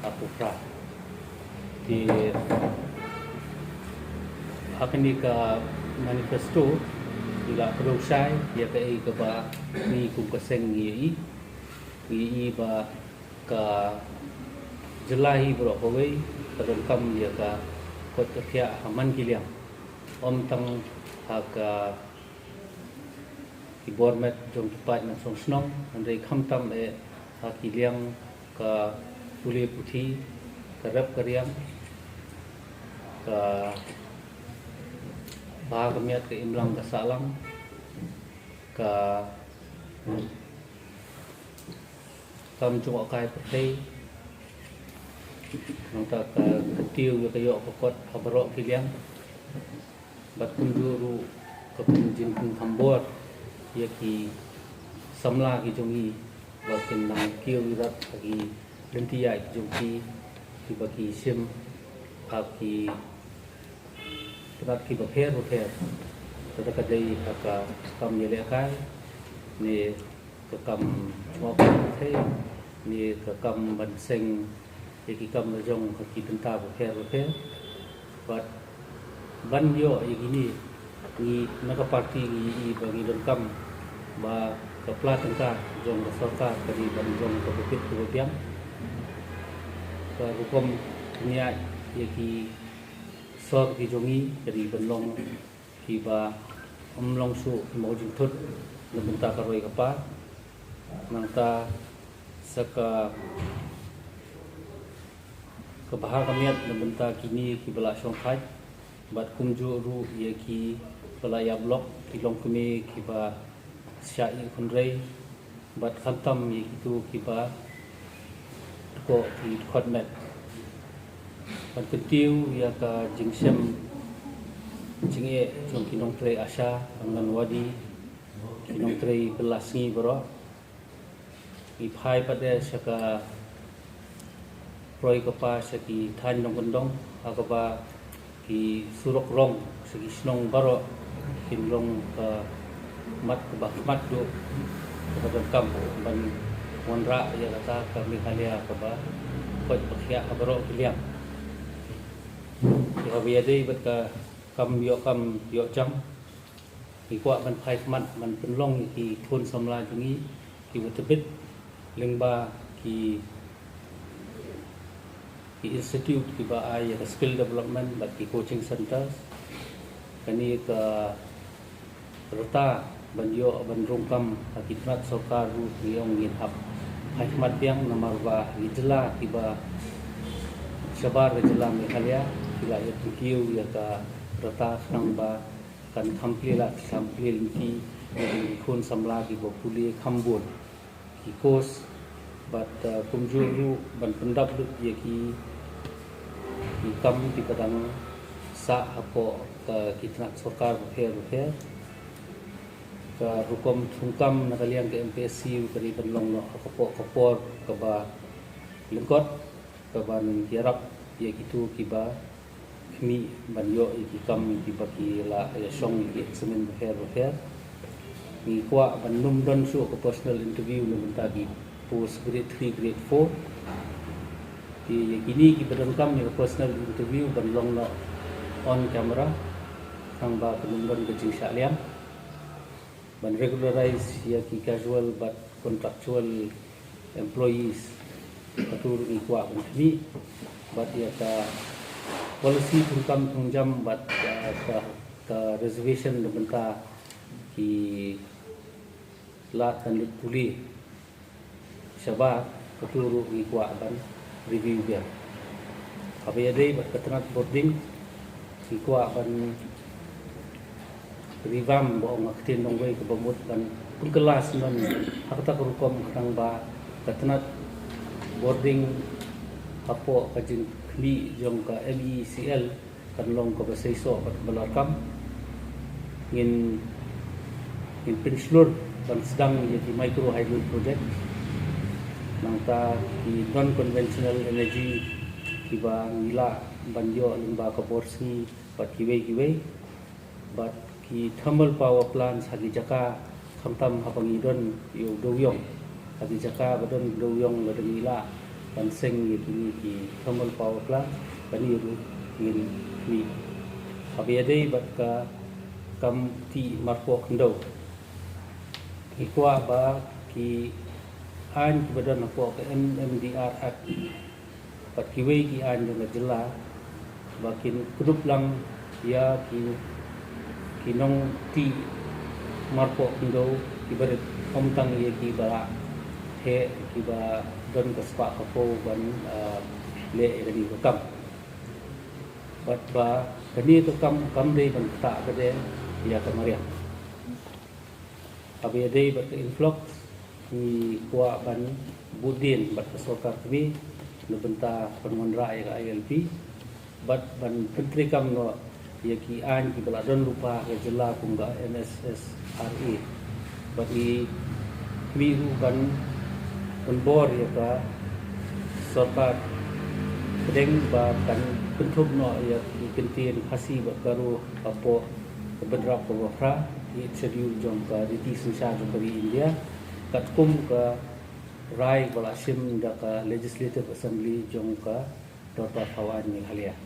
aku pra di akan ni ke manifesto ila produksai ya ke ba ni kum keseng yi ba ka jelai bro kawai terengkam ya ka kot kia aman kiliang om tang ka keyboard met jong tepat na song snong andai kham tam kiliang ka puli puthi karap kariang ka bahagamiat ke imlang kasalang ka kam chung akai putih nangta ka ketiu ya kayo kokot habaro kiliang bat kunjuru ka kunjin kun thambor ya ki samla ki jongi bakin nang kiu rat ki lentia ki jongi ki baki sim ki terat ki bapher tata kadai ka kam yele kai ni ka kam chwa the ni ka kam ban seng ki kam na jong ki tenta bapher but ban yo ini ni naka parti ni bagi kam ba ka plat tenta jong ka sarkar kadi ban jong ka bukit tu biang ka hukum niat ki sok ki jongi dari benlong ki ba long su mo jing thut nabenta ka roi kapa nangta saka kebahagamiat nabenta kini ki bala song khai bat kumju ru ye ki bala ya blok ki long kumi ki ba sya i khunrei bat khantam ye ki tu ki ba ko ki khot met ban ketiu ya ka jingsem jinge jong kinong tre asha angan wadi kinong tre belasngi bro i phai pada saka proi kapa saki than nong gondong akaba ki surok rong saki snong baro kinrong ka mat ka mat do kepada kam ban monra ya kata kami halia kaba kot pakhia baro kiliang ya biadai bat ka kam yo jam ki kwa ban phai mat man penlong ki thun samla jungi ki wetbit lengba ki institute ki ba ai skill development bat ki coaching centers kani ka rota ban yo ban rongkam hakitmat sarkar ru yong ngin hap hikmat yang namarwa ijla ki ba sabar jela meghalaya kila ya tukiu ya ka rata sang ba kan thamplila ki khun samla ki bo puli khambun ki kos bat kumjuru ban pendap ye ki kam ki padang sa apo ka kitnak sarkar bher ka hukum thungkam nakaliang ke MPSC kari banlong no kapor ka ba lengkot ka ban kirap ye kitu ki ba khmi ban yo ki kam ki ba ki la ya song ki semen bher ni kwa ban num don su ko personal interview no tagi post grade 3 grade 4 ki kini ki badan kam ni personal interview ban long no on camera sang ba num don ke jing sha liam ban regularize ya ki casual but contractual employees atur ni kwa ni but ya ka policy thungkam thungjam but ka reservation no benta ki la kan puli sabab keturu ni kwa ban review dia apa ya dei bat ketrat boarding ki kwa ban revamp bo ngaktin nong wei ke bomut ban kelas non hakta rukom kang ba ketrat boarding apo kajin kli jong ka MECL kan long ka basaiso bat balakam ngin penslur ban sedang jadi micro hydro project nangta ki non conventional energy ki ba ngila banjo limba ka porsi bat kiwei bat ki thermal power plants hagi jaka khamtam hapangidon yo dowyong hagi jaka badon dowyong badon ngila panseng ye kini ki thermal power plant pani ru ngin mi abiade bat ka kam ti marpo khndo ikwa ba ki an ki badan ko ke MMDR Act pat ki we ki an dengan jela bakin grup lang ya ki nong ti marpo khndo ki baret om tang ye ki bara he ki ba don ka spa ka po ban le gani ko kam bat ba kani to kam dei ban ta ka de ya ka maria abi dei bat influx ni kwa ban budin bat ka sokar bi no benta penmonra ya ILP bat ban pentri kam no ya ki an ki bala don lupa ke jela pungga NSSRA bagi mi ban bor ya ka sorpat kedeng ba kan bentuk no ya kentin khasi ba baru apo bedrak ko fra di schedule jong ka di susah jong dari India kat kum ka rai bala sim da ka legislative assembly jong ka dota kawan ni halia